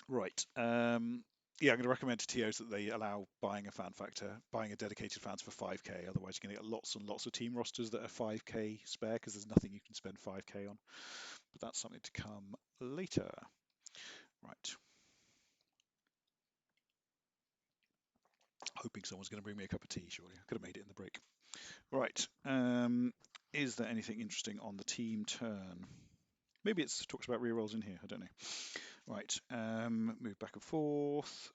Right. Yeah, I'm going to recommend to TOs that they allow buying a fan factor, buying a dedicated fans for 5k. Otherwise, you're going to get lots and lots of team rosters that are 5k spare because there's nothing you can spend 5k on. But that's something to come later. Right. Hoping someone's going to bring me a cup of tea, surely. I could have made it in the break. Right. Is there anything interesting on the team turn? Maybe it's talks about rerolls in here. I don't know. Right. Move back and forth.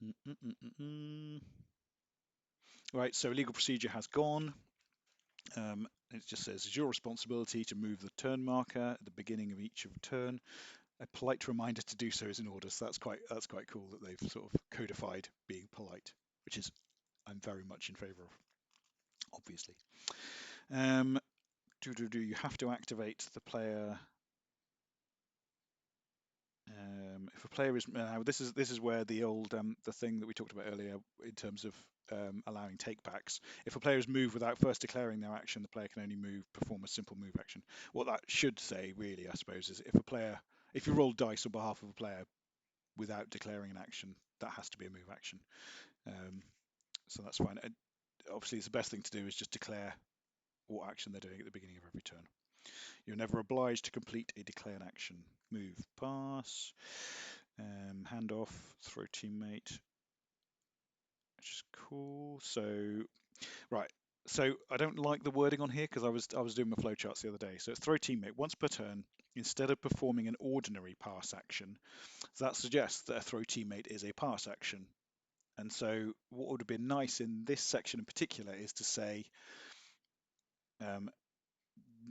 Mm-mm-mm-mm. Right, so legal procedure has gone. It just says it's your responsibility to move the turn marker at the beginning of each of a turn. A polite reminder to do so is in order. So that's quite cool that they've sort of codified being polite, which is I'm very much in favour of, obviously. Um, you have to activate the player. If a player is now, this is where the old the thing that we talked about earlier in terms of allowing takebacks. If a player is moved without first declaring their action, the player can only perform a simple move action. What that should say, really, I suppose, is if you roll dice on behalf of a player without declaring an action, that has to be a move action. Um, so that's fine. And obviously, it's the best thing to do is just declare what action they're doing at the beginning of every turn. You're never obliged to complete a declared action. Move, pass, hand off, throw teammate, which is cool. So right, so I don't like the wording on here because I was doing my flowcharts the other day. So it's throw teammate once per turn instead of performing an ordinary pass action. So that suggests that a throw teammate is a pass action. And so what would have been nice in this section in particular is to say um,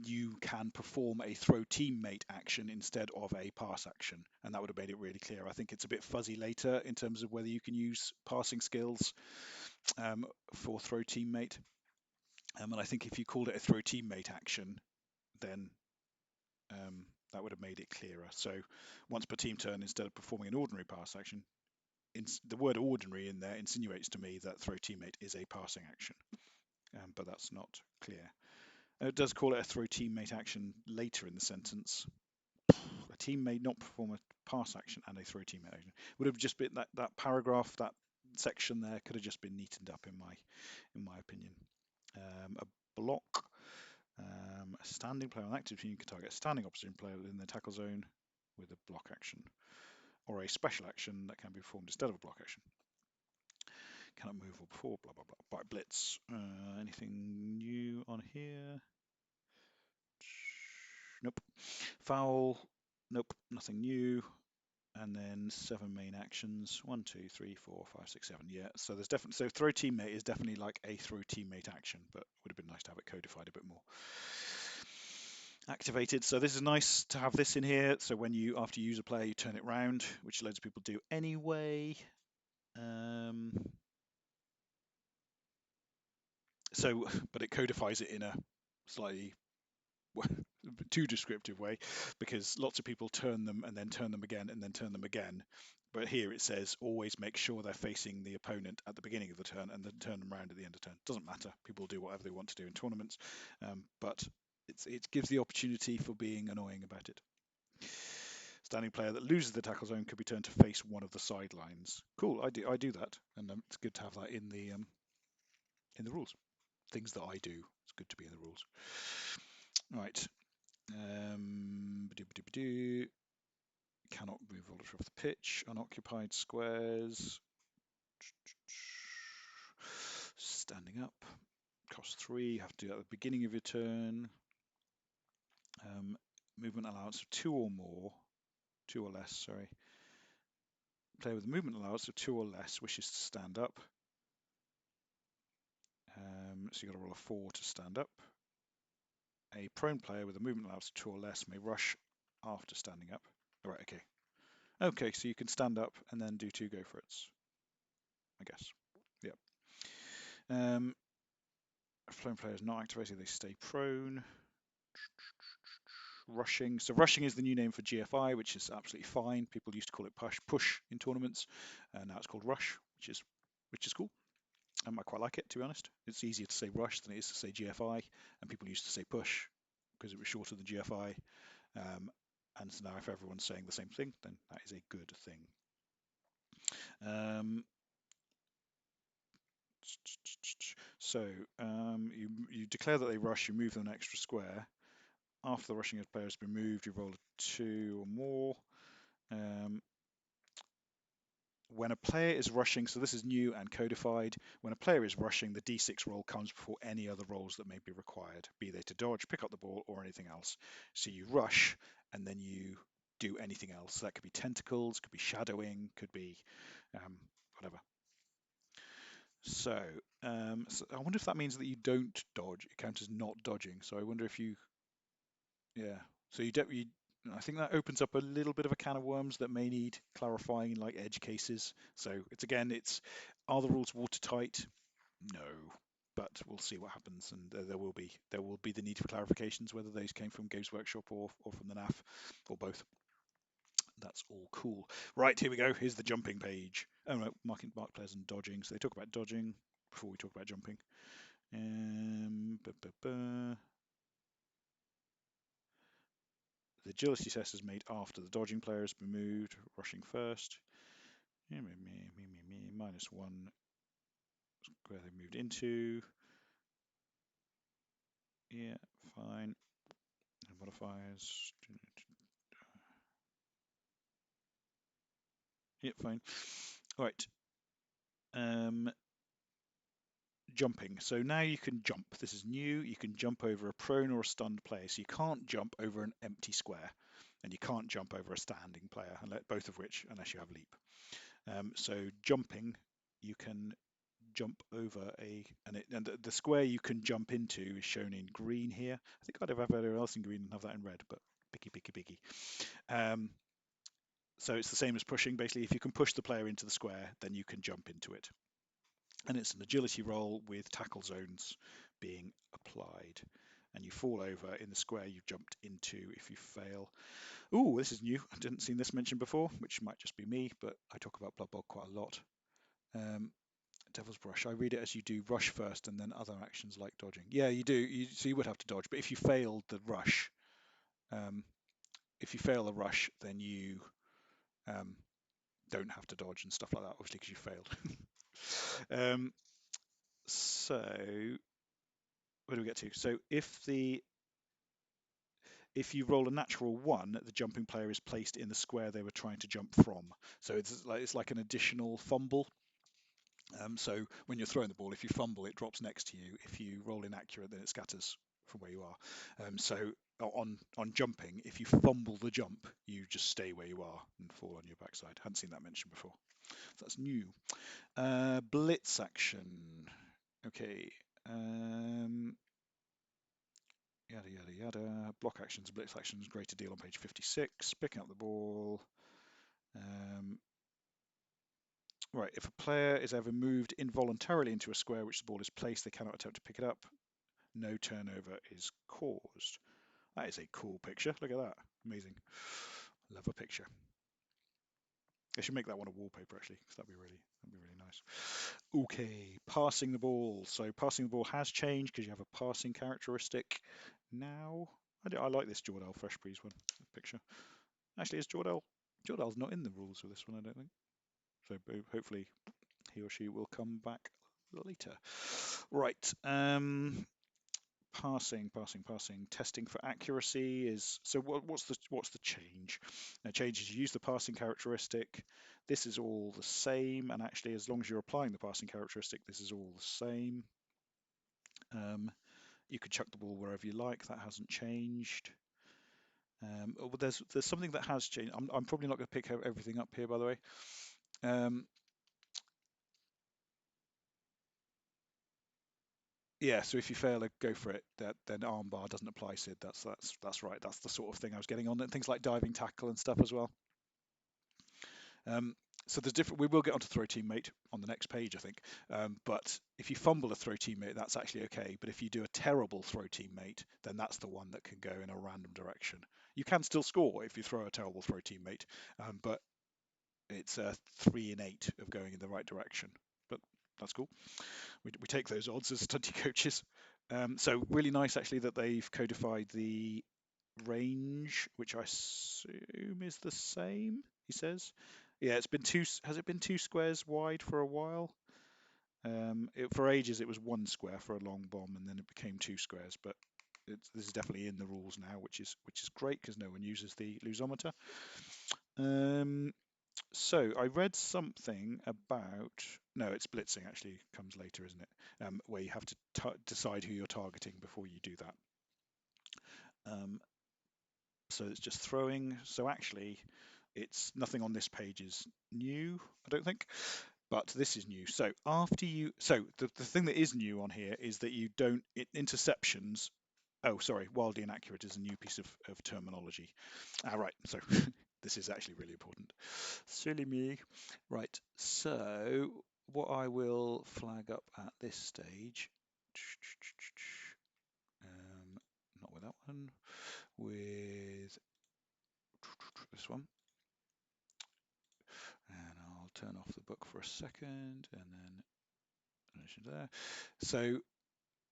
you can perform a throw teammate action instead of a pass action, and that would have made it really clear. I think it's a bit fuzzy later in terms of whether you can use passing skills for throw teammate, and I think if you called it a throw teammate action, then that would have made it clearer. So once per team turn, instead of performing an ordinary pass action, the word ordinary in there insinuates to me that throw teammate is a passing action, but that's not clear. It does call it a throw teammate action later in the sentence. A team may not perform a pass action and a throw teammate action. Would have just been that paragraph, that section there could have just been neatened up in my opinion. A block, a standing player on active team can target a standing opposition player within the tackle zone with a block action, or a special action that can be performed instead of a block action. Cannot move or before, blah blah blah. By blitz. Anything new on here? Nope. Foul. Nope. Nothing new. And then 7 main actions. 1, 2, 3, 4, 5, 6, 7. Yeah. So there's definitely throw teammate is definitely like a throw teammate action, but would have been nice to have it codified a bit more. Activated. So this is nice to have this in here. So when you after you use a player, you turn it round, which loads of people do anyway. Um, but it codifies it in a slightly too descriptive way because lots of people turn them and then turn them again and then turn them again. But here it says always make sure they're facing the opponent at the beginning of the turn and then turn them around at the end of the turn. Doesn't matter. People do whatever they want to do in tournaments, but it gives the opportunity for being annoying about it. Standing player that loses the tackle zone could be turned to face one of the sidelines. Cool. I do that, and it's good to have that in the rules. Things that I do. It's good to be in the rules. Right. Cannot move voluntary off the pitch. Unoccupied squares. Standing up. Cost 3. You have to do it at the beginning of your turn. Movement allowance of 2 or more. 2 or less, sorry. Player with a movement allowance of 2 or less wishes to stand up. So you've got to roll a 4 to stand up. A prone player with a movement allowance of 2 or less may rush after standing up. All right, okay. Okay, so you can stand up and then do 2 go for it's, I guess. Yep. If prone player is not activated, they stay prone. Rushing. So rushing is the new name for GFI, which is absolutely fine. People used to call it push in tournaments, and now it's called rush, which is cool. I quite like it, to be honest. It's easier to say rush than it is to say GFI, and people used to say push because it was shorter than GFI. And so now if everyone's saying the same thing, then that is a good thing. Um, so you declare that they rush, you move them an extra square. After the rushing player has been moved, you roll a 2 or more. When a player is rushing, so this is new and codified, when a player is rushing, the d6 roll comes before any other rolls that may be required, be they to dodge, pick up the ball, or anything else. So you rush, and then you do anything else. So that could be tentacles, could be shadowing, could be whatever. So, so I wonder if that means that you don't dodge. It counts as not dodging. So I wonder if you, yeah. So you don't. I think that opens up a little bit of a can of worms that may need clarifying in like edge cases. So it's are the rules watertight? No, but we'll see what happens, and there will be the need for clarifications, whether those came from Games Workshop or from the NAF or both. That's all cool. Right, here we go. Here's the jumping page. Oh no, mark players and dodging. So they talk about dodging before we talk about jumping. Ba, ba, ba. The agility test is made after the dodging player has been moved, rushing first. -1 where they moved into. Yeah, fine. And modifiers. Yeah, fine. All right. Jumping. So now you can jump. This is new. You can jump over a prone or a stunned player. So you can't jump over an empty square, and you can't jump over a standing player, both of which, unless you have leap. So jumping, you can jump over and the square you can jump into is shown in green here. I think I'd have everywhere else in green and have that in red, but picky. Um, so it's the same as pushing. Basically, if you can push the player into the square, then you can jump into it. And it's an agility roll with tackle zones being applied. And you fall over in the square you've jumped into if you fail. Ooh, this is new. I didn't see this mentioned before, which might just be me, but I talk about Blood Bowl quite a lot. Devil's Brush. I read it as you do rush first and then other actions like dodging. Yeah, you do. So you would have to dodge, but if you failed the rush, um, if you fail the rush, then you um, don't have to dodge and stuff like that, obviously, because you failed. So where do we get to? So if you roll a natural 1, the jumping player is placed in the square they were trying to jump from. So it's like an additional fumble. So when you're throwing the ball, if you fumble, it drops next to you. If you roll inaccurate, then it scatters from where you are. So on jumping, if you fumble the jump, you just stay where you are and fall on your backside. Hadn't seen that mentioned before. So that's new. Blitz action. Okay. Yada yada yada. Block actions, blitz actions, greater deal on page 56. Picking up the ball. Right, if a player is ever moved involuntarily into a square which the ball is placed, they cannot attempt to pick it up. No turnover is caused. That is a cool picture. Look at that. Amazing. Love a picture. I should make that one a wallpaper actually, because that'd be really nice. Okay, passing the ball. So passing the ball has changed because you have a passing characteristic now. I like this Jordal Fresh Breeze one picture. Actually, is Jordal's not in the rules for this one, I don't think. So hopefully he or she will come back later. Right. Passing. Testing for accuracy is so. What's the change? The change is you use the passing characteristic. This is all the same, and actually, as long as you're applying the passing characteristic, this is all the same. You could chuck the ball wherever you like. That hasn't changed. There's something that has changed. I'm probably not going to pick everything up here, by the way. Yeah, so if you fail a go for it, then armbar doesn't apply, Sid. That's right. That's the sort of thing I was getting on. And things like diving tackle and stuff as well. So there's different. We will get onto throw teammate on the next page, I think. But if you fumble a throw teammate, that's actually okay. But if you do a terrible throw teammate, then that's the one that can go in a random direction. You can still score if you throw a terrible throw teammate, but it's a 3 in 8 of going in the right direction. But that's cool. We take those odds as study coaches. So really nice actually that they've codified the range, which I assume is the same, he says. Yeah, it's been two, has it been 2 squares wide for a while? For ages it was 1 square for a long bomb, and then it became 2 squares, but this is definitely in the rules now, which is great because no one uses the lusometer. So I read something about, no, it's blitzing actually comes later, isn't it? Where you have to decide who you're targeting before you do that. So it's just throwing. So actually, it's nothing on this page is new, I don't think, but this is new. So the thing that is new on here is that you don't, interceptions. Oh, sorry, wildly inaccurate is a new piece of terminology. Right, so this is actually really important. Silly me. Right, so what I will flag up at this stage, not with that one, with this one, and I'll turn off the book for a second, and then there.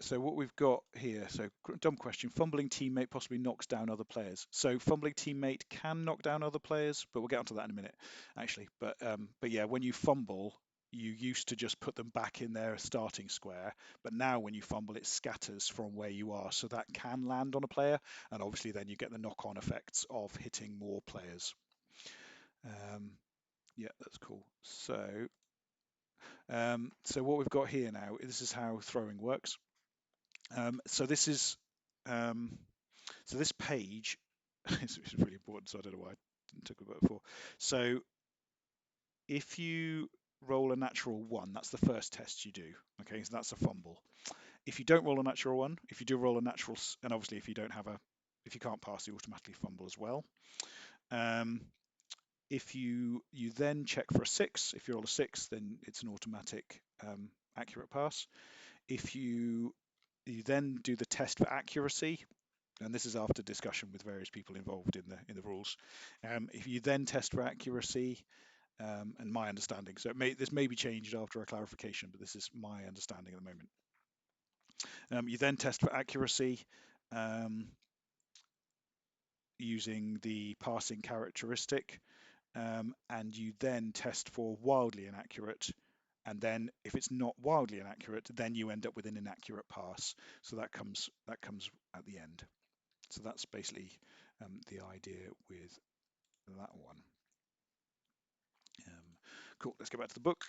So what we've got here, so dumb question, fumbling teammate possibly knocks down other players. So fumbling teammate can knock down other players, but we'll get onto that in a minute, actually. But yeah, when you fumble, you used to just put them back in their starting square, but now when you fumble, it scatters from where you are, so that can land on a player, and obviously then you get the knock-on effects of hitting more players. Yeah, that's cool. So what we've got here now, this is how throwing works. So this is so this page is really important, so I don't know why I didn't talk about it before. So if you roll a natural 1, that's the first test you do. Okay, so that's a fumble. If you don't roll a natural 1, if you do roll a natural, and obviously if you don't have if you can't pass, you automatically fumble as well. If you then check for a 6, if you roll a 6, then it's an automatic accurate pass. If you then do the test for accuracy, and this is after discussion with various people involved in the rules. If you then test for accuracy, and my understanding, so this may be changed after a clarification, but this is my understanding at the moment. You then test for accuracy using the passing characteristic, and you then test for wildly inaccurate. And then if it's not wildly inaccurate, then you end up with an inaccurate pass. So that comes at the end. So that's basically the idea with that one. Cool, let's go back to the book.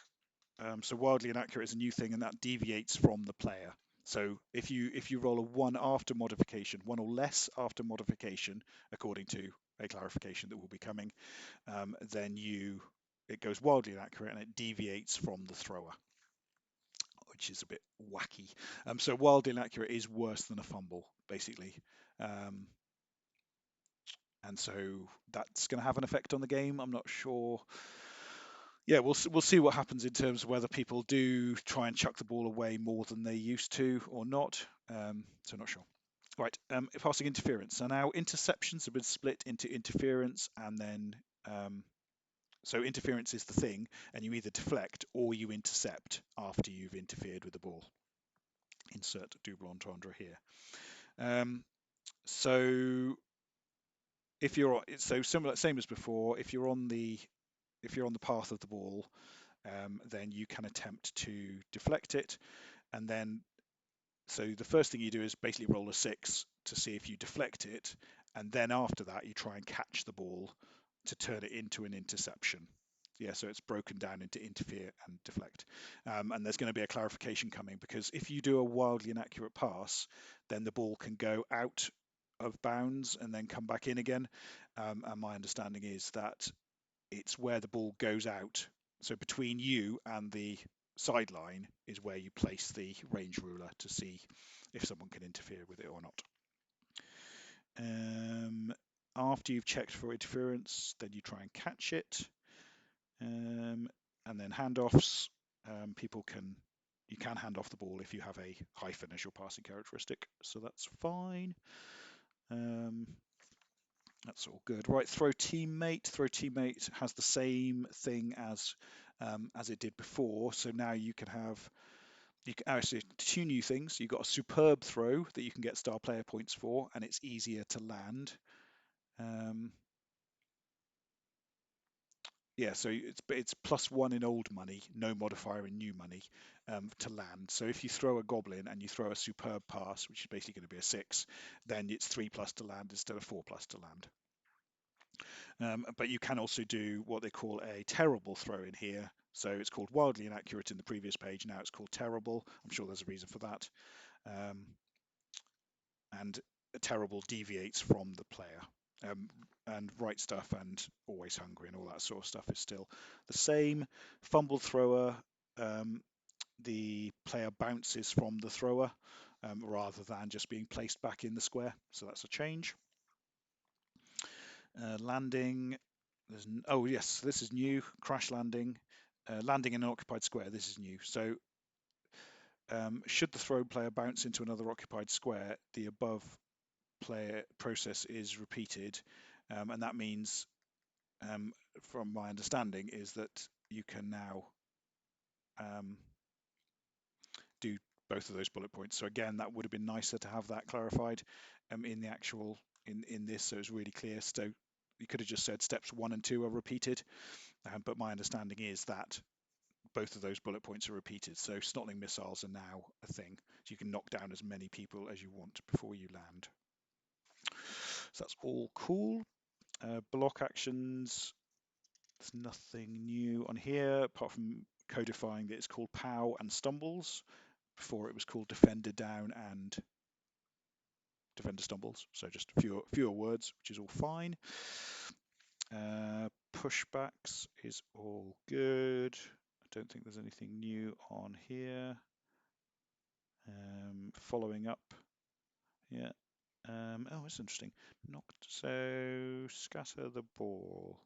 So wildly inaccurate is a new thing, and that deviates from the player. So if you roll a 1 after modification, 1 or less after modification, according to a clarification that will be coming, then it goes wildly inaccurate and it deviates from the thrower, which is a bit wacky. So wildly inaccurate is worse than a fumble, basically. And so that's going to have an effect on the game. I'm not sure. Yeah, we'll see what happens in terms of whether people do try and chuck the ball away more than they used to or not. So not sure. Right, passing interference. So now interceptions have been split into interference and then so interference is the thing, and you either deflect or you intercept after you've interfered with the ball. Insert double entendre here. So if you're similar, same as before, if you're on the path of the ball, then you can attempt to deflect it, and then so the first thing you do is basically roll a 6 to see if you deflect it, and then after that you try and catch the ball to turn it into an interception. Yeah, so it's broken down into interfere and deflect. And there's going to be a clarification coming, because if you do a wildly inaccurate pass, then the ball can go out of bounds and then come back in again. And my understanding is that it's where the ball goes out. So between you and the sideline is where you place the range ruler to see if someone can interfere with it or not. After you've checked for interference, then you try and catch it. And then handoffs, you can hand off the ball if you have a hyphen as your passing characteristic, so that's fine. That's all good. Right, throw teammate. Throw teammate has the same thing as it did before. So now you can have You can actually two new things. You've got a superb throw that you can get star player points for, and it's easier to land. Um, yeah, so it's +1 in old money, no modifier in new money to land. So if you throw a goblin and you throw a superb pass, which is basically going to be a 6, then it's 3+ to land instead of 4+ to land. But you can also do what they call a terrible throw in here. So it's called wildly inaccurate in the previous page. Now it's called terrible. I'm sure there's a reason for that. And terrible deviates from the player. And right stuff and always hungry and all that sort of stuff is still the same. Fumbled thrower, the player bounces from the thrower rather than just being placed back in the square. So that's a change. Landing. Oh yes, this is new. Crash landing. Landing in an occupied square. This is new. So should the throw player bounce into another occupied square, the above player process is repeated, and that means, from my understanding, is that you can now do both of those bullet points. So again, that would have been nicer to have that clarified in the actual in this, so it's really clear. So you could have just said steps 1 and 2 are repeated, but my understanding is that both of those bullet points are repeated. So snotling missiles are now a thing. So you can knock down as many people as you want before you land. So that's all cool. Block actions, there's nothing new on here apart from codifying that it's called POW and stumbles. Before it was called defender down and defender stumbles. So just fewer words, which is all fine. Pushbacks is all good. I don't think there's anything new on here. Following up, yeah. Oh, it's interesting. So scatter the ball.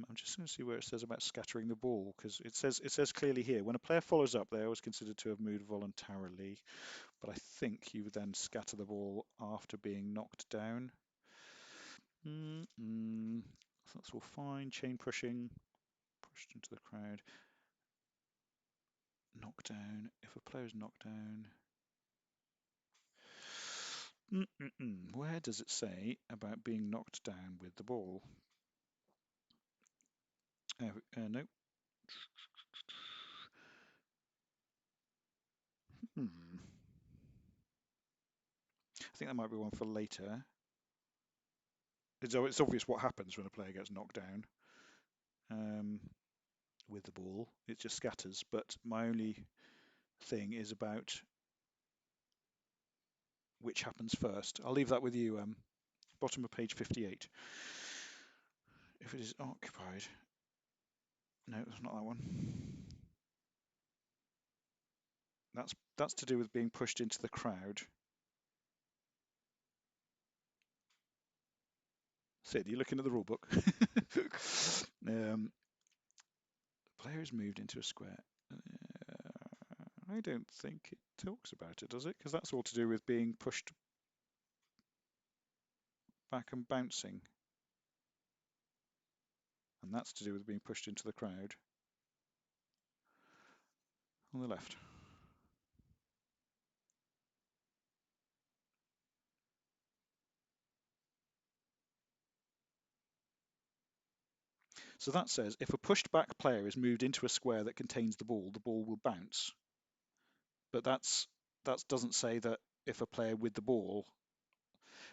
I'm just going to see where it says about scattering the ball, because it says clearly here, when a player follows up, they are always considered to have moved voluntarily, but I think you would then scatter the ball after being knocked down. So that's all fine. Chain pushing, pushed into the crowd. Knockdown. If a player is knocked down, where does it say about being knocked down with the ball? No. I think that might be one for later. It's obvious what happens when a player gets knocked down with the ball. It just scatters. But my only thing is about which happens first. I'll leave that with you. Bottom of page 58. If it is occupied. No, it's not that one. That's to do with being pushed into the crowd. Sid, you're looking at the rule book. Player is moved into a square. I don't think it talks about it, does it? Because that's all to do with being pushed back and bouncing. And that's to do with being pushed into the crowd on the left. So that says if a pushed back player is moved into a square that contains the ball will bounce. But that doesn't say that if a player with the ball.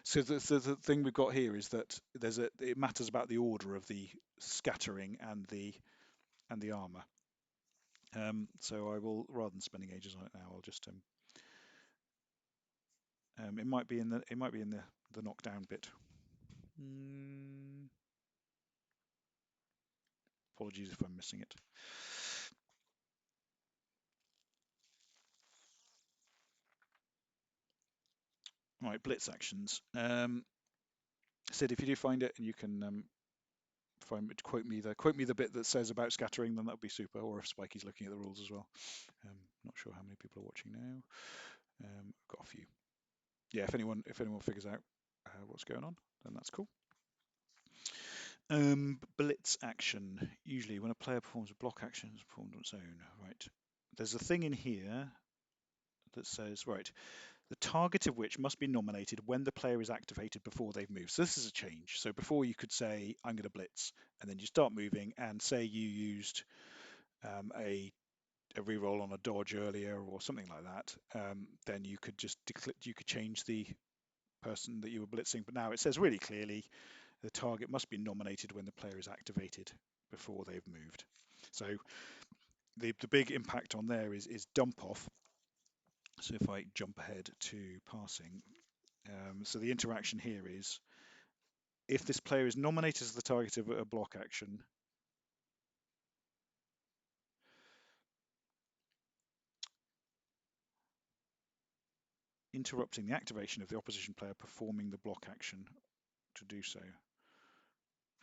So the thing we've got here is that it matters about the order of the scattering and the armor. So I will, rather than spending ages on it now, I'll just it might be in the knockdown bit. Apologies if I'm missing it. Right, blitz actions. Sid, if you do find it and you can quote me the bit that says about scattering, then that would be super. Or if Spikey's looking at the rules as well. Not sure how many people are watching now. Got a few. Yeah, if anyone figures out what's going on, then that's cool. Blitz action. Usually when a player performs a block action, it's performed on its own. Right. There's a thing in here that says, right, the target of which must be nominated when the player is activated before they've moved. So this is a change. So before you could say, I'm going to blitz, and then you start moving, and say you used a reroll on a dodge earlier or something like that, then you could just you could change the person that you were blitzing. But now it says really clearly the target must be nominated when the player is activated before they've moved. So the big impact on there is dump off. So if I jump ahead to passing, so the interaction here is if this player is nominated as the target of a block action, interrupting the activation of the opposition player performing the block action to do so.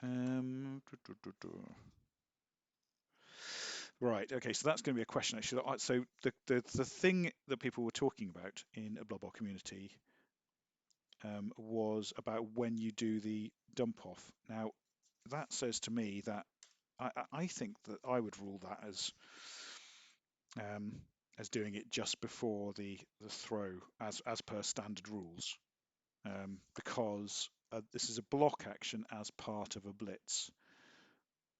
Um, Right. Okay. So that's going to be a question. Actually, so the thing that people were talking about in a Blood Bowl community was about when you do the dump off. Now, that says to me that I think that I would rule that as doing it just before the throw, as per standard rules, because this is a block action as part of a blitz,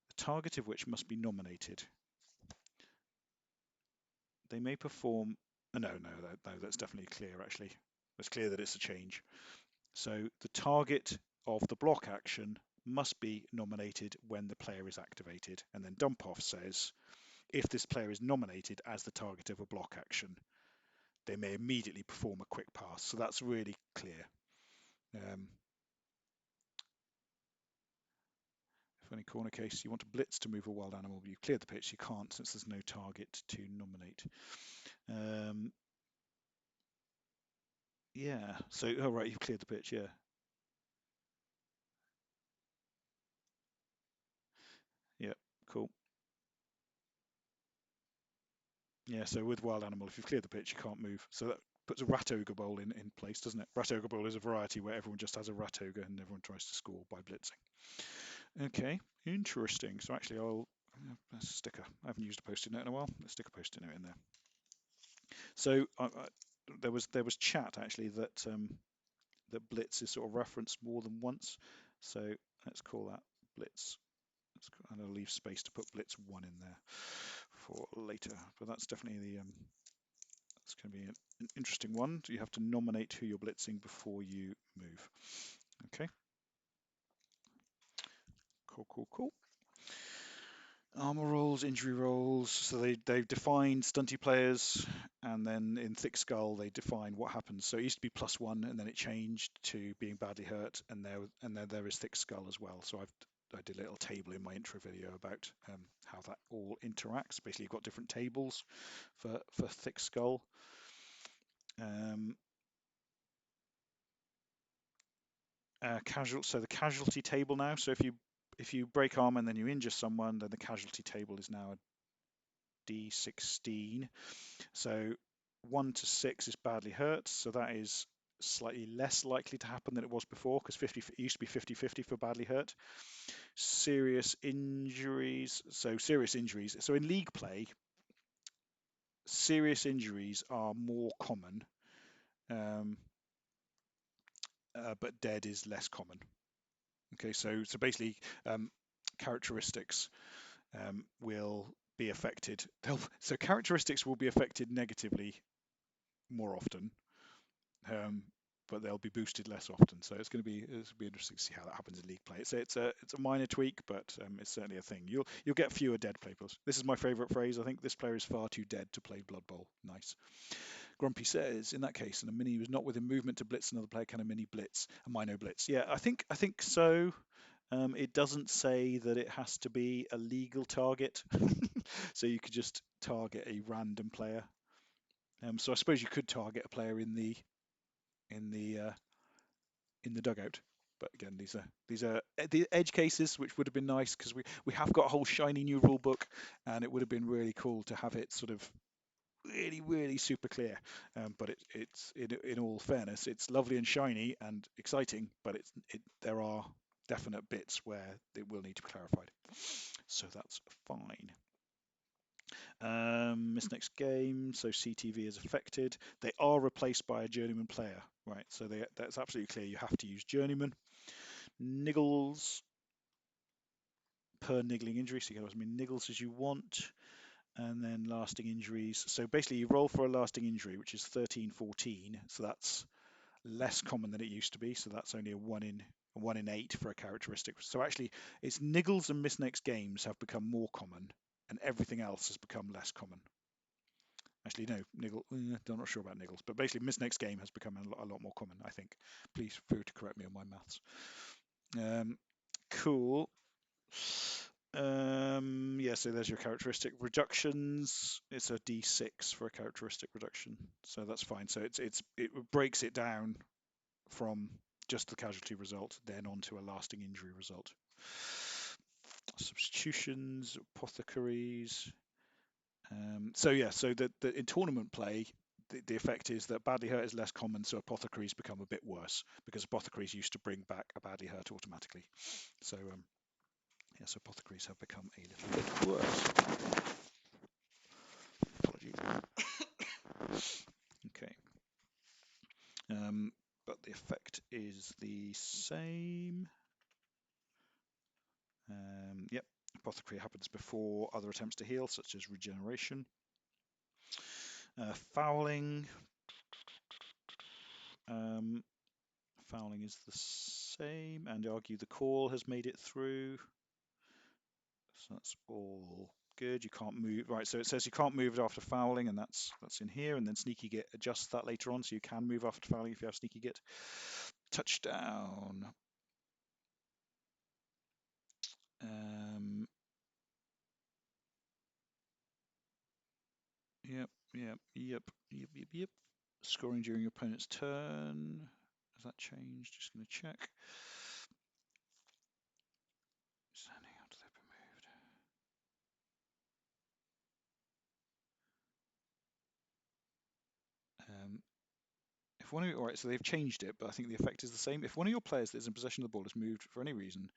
the target of which must be nominated. They may perform. No, that's definitely clear. Actually, it's clear that it's a change. So the target of the block action must be nominated when the player is activated, and then dump off says if this player is nominated as the target of a block action, they may immediately perform a quick pass. So that's really clear. If any corner case you want to blitz to move a wild animal, but you cleared the pitch, you can't since there's no target to nominate. Yeah. So, oh right, you've cleared the pitch. Yeah. Yeah. Cool. Yeah. So with wild animal, if you've cleared the pitch, you can't move. So that puts a rat ogre bowl in place, doesn't it? Rat ogre bowl is a variety where everyone just has a rat ogre and everyone tries to score by blitzing. Okay. Interesting. So actually, I'll a sticker. I haven't used a post-it note in a while. Let's stick a post-it note in there. So there was chat actually that blitz is sort of referenced more than once. So let's call that blitz. And I'll leave space to put blitz 1 in there for later. But that's definitely that's going to be an interesting one. You have to nominate who you're blitzing before you move. Okay. Cool. Armor rolls, injury rolls. So they've defined stunty players, and then in Thick Skull they define what happens. So it used to be +1, and then it changed to being badly hurt, and there is Thick Skull as well. So I did a little table in my intro video about how that all interacts. Basically, you've got different tables for Thick Skull. So the casualty table now. So if you break arm and then you injure someone, then the casualty table is now a D16. So 1 to 6 is badly hurt, so that is slightly less likely to happen than it was before, because it used to be 50-50 for badly hurt. Serious injuries. So in league play, serious injuries are more common, but dead is less common. Okay, so basically, characteristics will be affected. So characteristics will be affected negatively more often, but they'll be boosted less often. So it's going to be interesting to see how that happens in league play. It's a minor tweak, but it's certainly a thing. You'll get fewer dead players. This is my favourite phrase. I think this player is far too dead to play Blood Bowl. Nice. Grumpy says, in that case, and a mini was not within movement to blitz another player, can a mini blitz, a minor blitz? Yeah, I think so. It doesn't say that it has to be a legal target, so you could just target a random player. So I suppose you could target a player in the dugout. But again, these are the edge cases, which would have been nice because we have got a whole shiny new rule book, and it would have been really cool to have it sort of really super clear. But it's in all fairness, it's lovely and shiny and exciting, but there are definite bits where it will need to be clarified. So that's fine. Miss next game, so CTV is affected. They are replaced by a journeyman player, right? So that's absolutely clear. You have to use journeyman. Niggles per niggling injury, so you get as many niggles as you want. And then lasting injuries. So basically, you roll for a lasting injury, which is 13, 14. So that's less common than it used to be. So that's only a 1 in 8 for a characteristic. So actually, it's niggles and miss next games have become more common, and everything else has become less common. Actually, no, niggle. I'm not sure about niggles, but basically, miss next game has become a lot more common. I think. Please feel free to correct me on my maths. Cool. Yeah, so there's your characteristic reductions. It's a D6 for a characteristic reduction, so that's fine. So it breaks it down from just the casualty result, then onto a lasting injury result. Substitutions, apothecaries. So yeah, so in tournament play, the effect is that badly hurt is less common, so apothecaries become a bit worse because apothecaries used to bring back a badly hurt automatically. So yes, apothecaries have become a little bit worse. Apologies. Okay. But the effect is the same. Yep, apothecary happens before other attempts to heal, such as regeneration. Fouling. Fouling is the same, and argue the call has made it through. So that's all good. You can't move. Right, so it says you can't move after fouling, and that's in here. And then sneaky git adjusts that later on, so you can move after fouling if you have sneaky git. Touchdown. Yep. Scoring during your opponent's turn. Has that changed? Just going to check. Standing out, they've been moved. If one of you, all right, so they've changed it, but I think the effect is the same. If one of your players that is in possession of the ball is moved for any reason,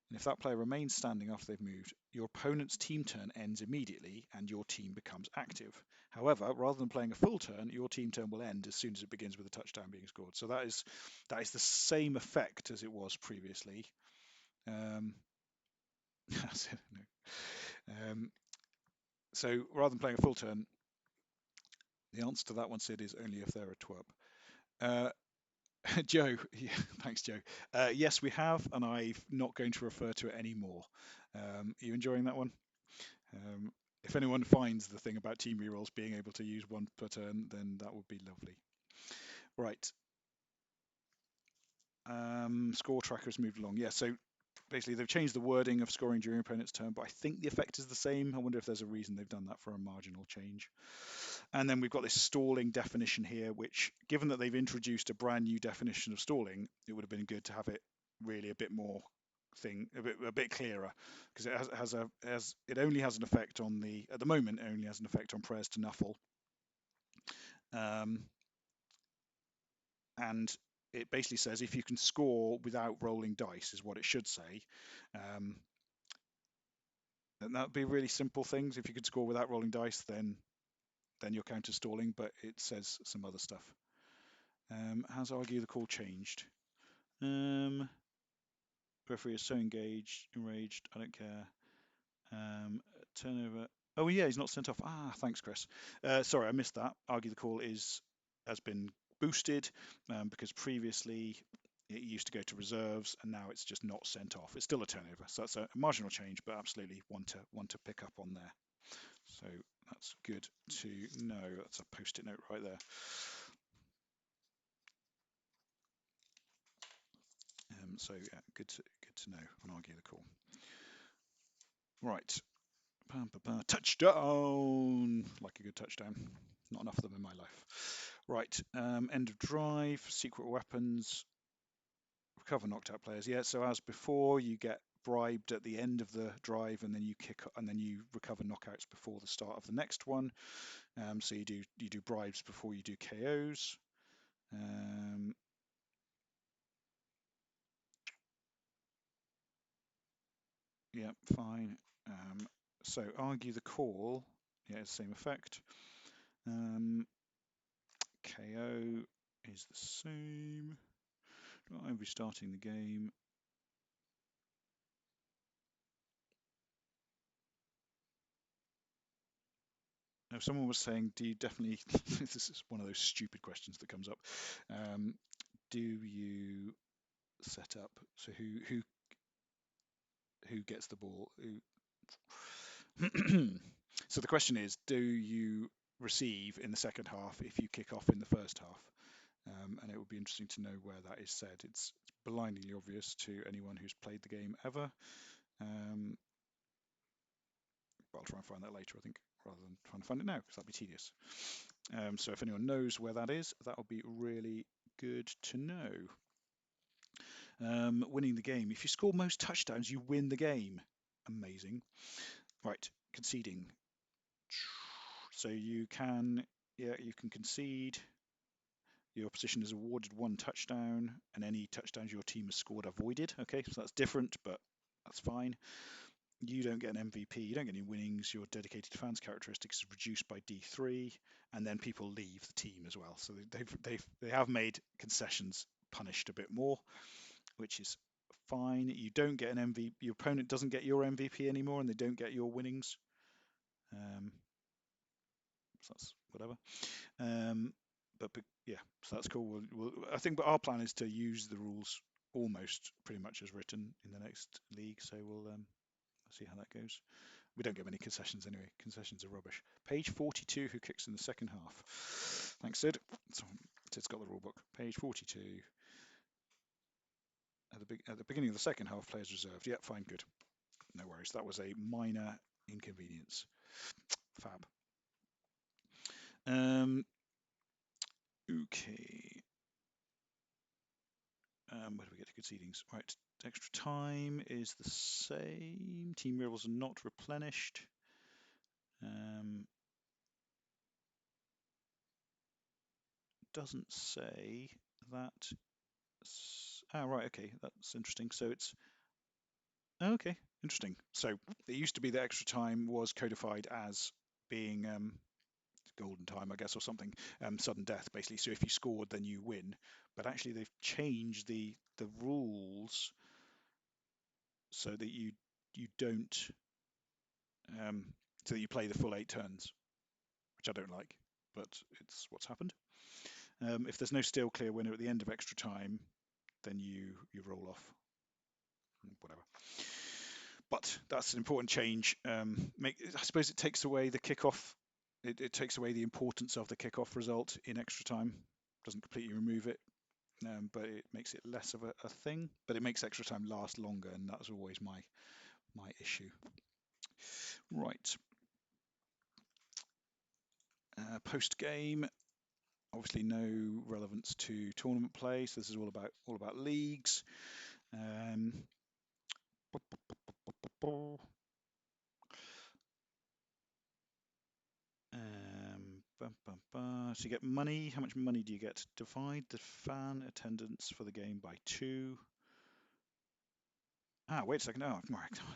and if that player remains standing after they've moved, your opponent's team turn ends immediately and your team becomes active. However, rather than playing a full turn, your team turn will end as soon as it begins with a touchdown being scored. So that is the same effect as it was previously. So rather than playing a full turn, the answer to that one, Sid, is only if they're a twerp. Joe, yeah, thanks, Joe. Yes, we have, and I'm not going to refer to it anymore. Are you enjoying that one? If anyone finds the thing about team rerolls being able to use one per turn, then that would be lovely. Right. Score tracker has moved along. Yeah, so basically they've changed the wording of scoring during opponent's turn, but I think the effect is the same. I wonder if there's a reason they've done that for a marginal change. And then we've got this stalling definition here, which, given that they've introduced a brand new definition of stalling, it would have been good to have it really a bit more a bit clearer, because it only has an effect on at the moment it only has an effect on prayers to Nuffle. And it basically says if you can score without rolling dice is what it should say. And that would be really simple things. If you could score without rolling dice, then you're counter stalling, but it says some other stuff. Has argue the call changed? Referee is so enraged, I don't care. Turnover. Oh yeah, he's not sent off. Thanks, Chris. Sorry, I missed that. Argue the call has been boosted because previously it used to go to reserves and now it's just not sent off. It's still a turnover, so that's a marginal change, but absolutely one to pick up on there. So that's good to know. That's a post-it note right there. So yeah, good to know and argue the call. Right. Touchdown! Like a good touchdown. Not enough of them in my life. Right. End of drive. Secret weapons. Recover knocked out players. Yeah. So as before, you get bribed at the end of the drive, and then you recover knockouts before the start of the next one. So you do bribes before you do KOs. Yeah, fine. So argue the call. Yeah, it's the same effect. KO is the same. I'm restarting the game. Now, someone was saying, do you definitely, this is one of those stupid questions that comes up. Do you set up, so who gets the ball? So the question is, do you receive in the second half if you kick off in the first half? And it would be interesting to know where that is said. It's blindingly obvious to anyone who's played the game ever. But I'll try and find that later, I think, rather than trying to find it now, because that'd be tedious. So if anyone knows where that is, that would be really good to know. Winning the game. If you score most touchdowns, you win the game. Amazing. Right, conceding. So you can, yeah, you can concede. Your opposition is awarded 1 touchdown, and any touchdowns your team has scored are voided. Okay, so that's different, but that's fine. You don't get an MVP, you don't get any winnings. Your dedicated fans characteristics is reduced by D3, and then people leave the team as well. So they have made concessions punished a bit more, which is fine. You don't get an MVP. Your opponent doesn't get your MVP anymore, and they don't get your winnings. So that's whatever. But yeah, so that's cool. I think, but our plan is to use the rules almost pretty much as written in the next league. So we'll see how that goes. We don't get many concessions anyway. Concessions are rubbish. Page 42, who kicks in the second half? Thanks, Sid. So Sid's got the rule book. Page 42. At the beginning of the second half, players reserved. Yep, fine, good. No worries. That was a minor inconvenience. Fab. Okay. Where do we get to concedings? Right. Extra time is the same. Team rivals are not replenished. Doesn't say that. Right. Okay. That's interesting. So it's okay. Interesting. So it used to be that extra time was codified as being golden time, I guess, or something, sudden death, basically. So if you scored, then you win. But actually, they've changed the rules so that you don't so that you play the full 8 turns, which I don't like, but it's what's happened. If there's no still clear winner at the end of extra time, then you roll off. Whatever. But that's an important change. I suppose it takes away the kickoff. It takes away the importance of the kickoff result in extra time. Doesn't completely remove it, but it makes it less of a thing. But it makes extra time last longer, and that's always my issue. Right. Post game, obviously no relevance to tournament play. So this is all about leagues. So you get money. How much money do you get? Divide the fan attendance for the game by 2. Wait a second. Oh,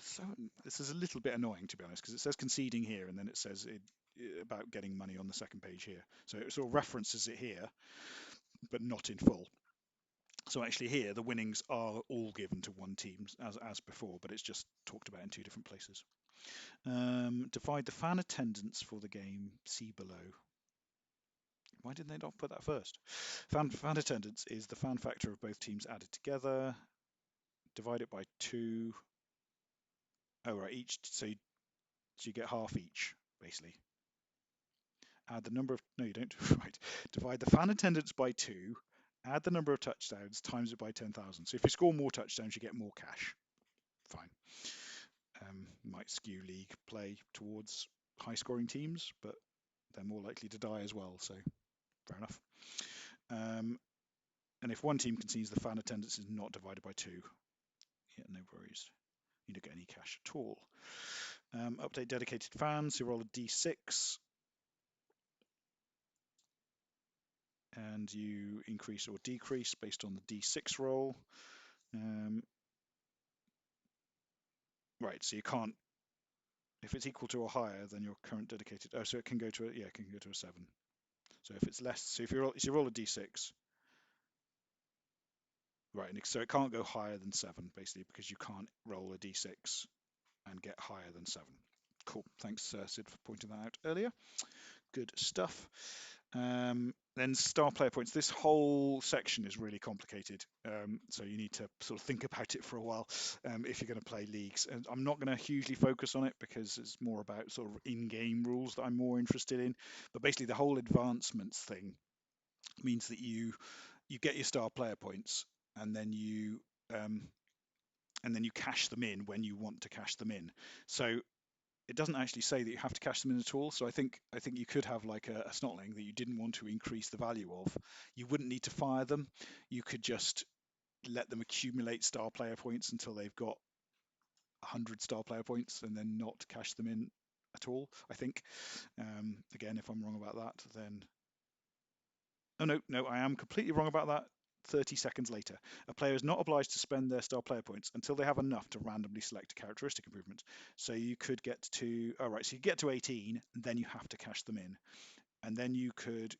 so this is a little bit annoying, to be honest, because it says conceding here, and then it says about getting money on the second page here. So it sort of references it here, but not in full. So actually here, the winnings are all given to one team as before, but it's just talked about in 2 different places. Divide the fan attendance for the game, see below. Why didn't they not put that first? Fan attendance is the fan factor of both teams added together. Divide it by 2. Oh, right, each. So you get half each, basically. Add the number of. No, you don't. Right. Divide the fan attendance by 2. Add the number of touchdowns, times it by 10,000. So if you score more touchdowns, you get more cash. Fine. Might skew league play towards high-scoring teams, but they're more likely to die as well. So fair enough. And if one team concedes, the fan attendance is not divided by 2. Yeah, no worries. You don't get any cash at all. Update dedicated fans. You roll a d6, and you increase or decrease based on the d6 roll. Right, so you can't, if it's equal to or higher than your current dedicated, oh, so it can go to a, yeah, it can go to a 7. So if it's less, so if you roll a d6, right, so it can't go higher than 7, basically, because you can't roll a d6 and get higher than 7. Cool. Thanks, Sid, for pointing that out earlier. Good stuff. Then star player points. This whole section is really complicated, so you need to sort of think about it for a while if you're going to play leagues. And I'm not going to hugely focus on it because it's more about sort of in-game rules that I'm more interested in. But basically, the whole advancements thing means that you get your star player points, and then you cash them in when you want to cash them in. So it doesn't actually say that you have to cash them in at all. So I think you could have like a snotling that you didn't want to increase the value of. You wouldn't need to fire them. You could just let them accumulate star player points until they've got 100 star player points and then not cash them in at all, I think. Again, if I'm wrong about that, then oh, no, I am completely wrong about that. 30 seconds later, a player is not obliged to spend their star player points until they have enough to randomly select a characteristic improvement. So you could get to, all right, so you get to 18, and then you have to cash them in. And then you could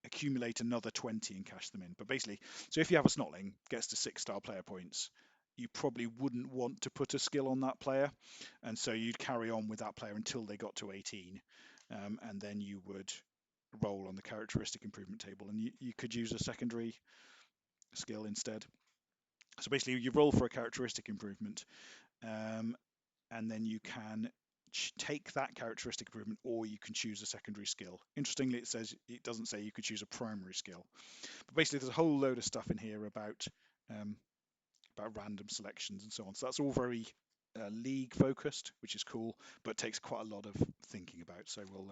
accumulate another 20 and cash them in. But basically, so if you have a snotling, gets to 6 star player points, you probably wouldn't want to put a skill on that player. And so you'd carry on with that player until they got to 18. And then you would roll on the characteristic improvement table, and you could use a secondary skill instead. So basically, you roll for a characteristic improvement, and then you can take that characteristic improvement, or you can choose a secondary skill. Interestingly, it doesn't say you could choose a primary skill. But basically, there's a whole load of stuff in here about random selections and so on. So that's all very league focused, which is cool, but takes quite a lot of thinking about. So we'll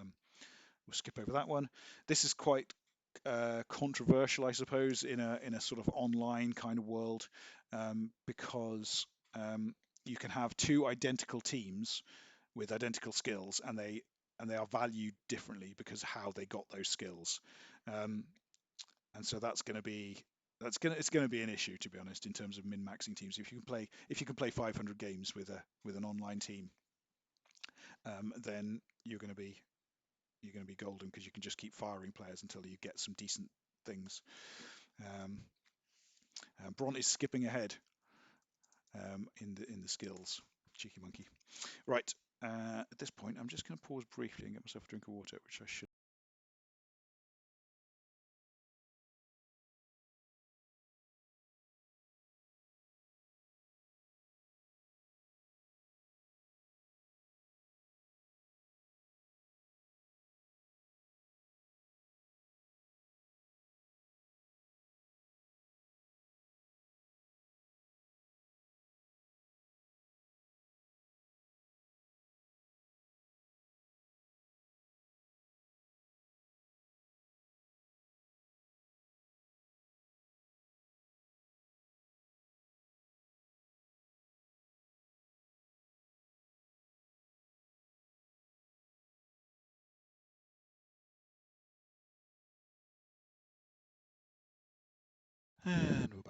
skip over that one. This is quite controversial, I suppose, in a sort of online kind of world, because you can have two identical teams with identical skills, and they are valued differently because of how they got those skills, and so it's going to be an issue, to be honest, in terms of min-maxing teams. If you can play 500 games with an online team, then you're going to be golden because you can just keep firing players until you get some decent things. Bron is skipping ahead in the skills. Cheeky monkey. Right. At this point, I'm just going to pause briefly and get myself a drink of water, which I should. And we're